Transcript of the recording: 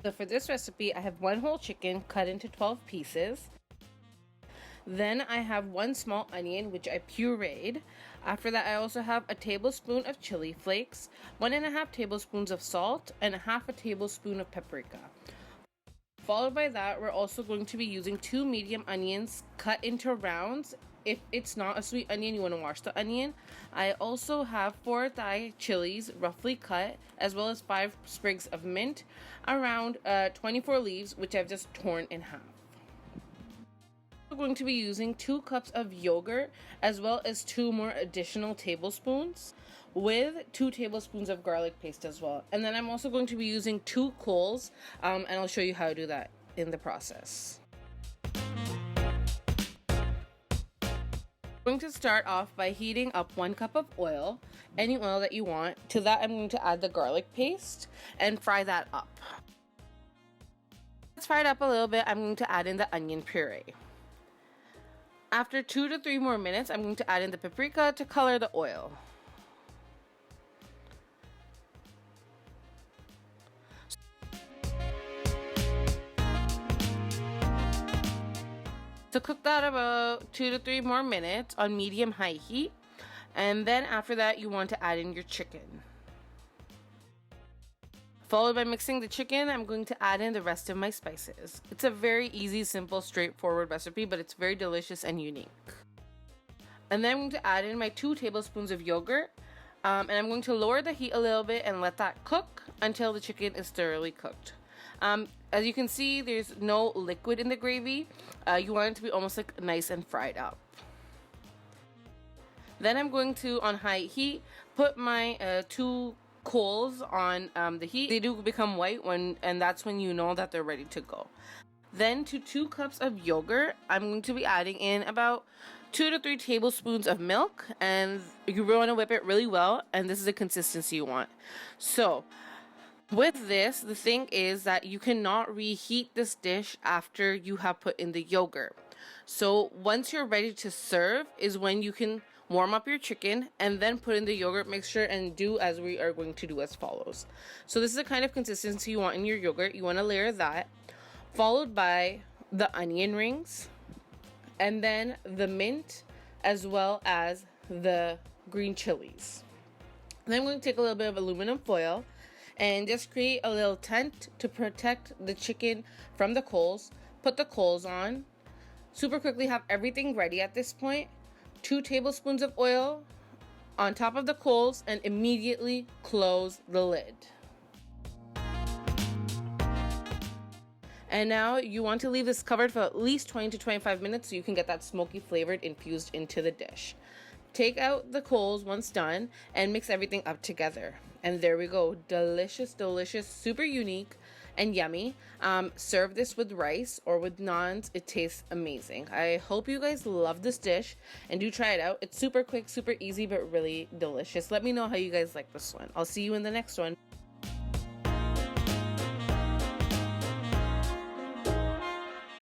So for this recipe, I have one whole chicken cut into 12 pieces. Then I have one small onion, which I pureed. After that, I also have a tablespoon of chili flakes, 1.5 tablespoons of salt, and half a tablespoon of paprika. Followed by that, we're also going to be using 2 medium onions cut into rounds. If it's not a sweet onion, you want to wash the onion. I also have 4 Thai chilies roughly cut, as well as 5 sprigs of mint, around 24 leaves, which I've just torn in half. We're going to be using 2 cups of yogurt, as well as 2 more additional tablespoons, with 2 tablespoons of garlic paste as well. And then I'm also going to be using 2 coals, and I'll show you how to do that in the process. I'm going to start off by heating up 1 cup of oil, any oil that you want. To that, I'm going to add the garlic paste and fry that up. Let's fry it up a little bit. I'm going to add in the onion puree. After 2 to 3 more minutes, I'm going to add in the paprika to color the oil. So cook that about 2 to 3 more minutes on medium-high heat. And then after that, you want to add in your chicken. Followed by mixing the chicken, I'm going to add in the rest of my spices. It's a very easy, simple, straightforward recipe, but it's very delicious and unique. And then I'm going to add in my 2 tablespoons of yogurt. And I'm going to lower the heat a little bit and let that cook until the chicken is thoroughly cooked. As you can see, there's no liquid in the gravy. You want it to be almost like nice and fried up. Then I'm going to, on high heat, put my 2 coals on the heat. They do become white and that's when you know that they're ready to go. Then to 2 cups of yogurt, I'm going to be adding in about 2 to 3 tablespoons of milk, and you want to whip it really well, and this is the consistency you want. So with this, the thing is that you cannot reheat this dish after you have put in the yogurt. So once you're ready to serve is when you can warm up your chicken and then put in the yogurt mixture and do as we are going to do as follows. So this is the kind of consistency you want in your yogurt. You want to layer that, followed by the onion rings, and then the mint, as well as the green chilies. Then I'm going to take a little bit of aluminum foil and just create a little tent to protect the chicken from the coals. Put the coals on. Super quickly have everything ready at this point. 2 tablespoons of oil on top of the coals and immediately close the lid. And now you want to leave this covered for at least 20 to 25 minutes so you can get that smoky flavor infused into the dish. Take out the coals once done and mix everything up together. And there we go. Delicious, delicious, super unique and yummy. Serve this with rice or with naans. It tastes amazing. I hope you guys love this dish and do try it out. It's super quick, super easy, but really delicious. Let me know how you guys like this one. I'll see you in the next one.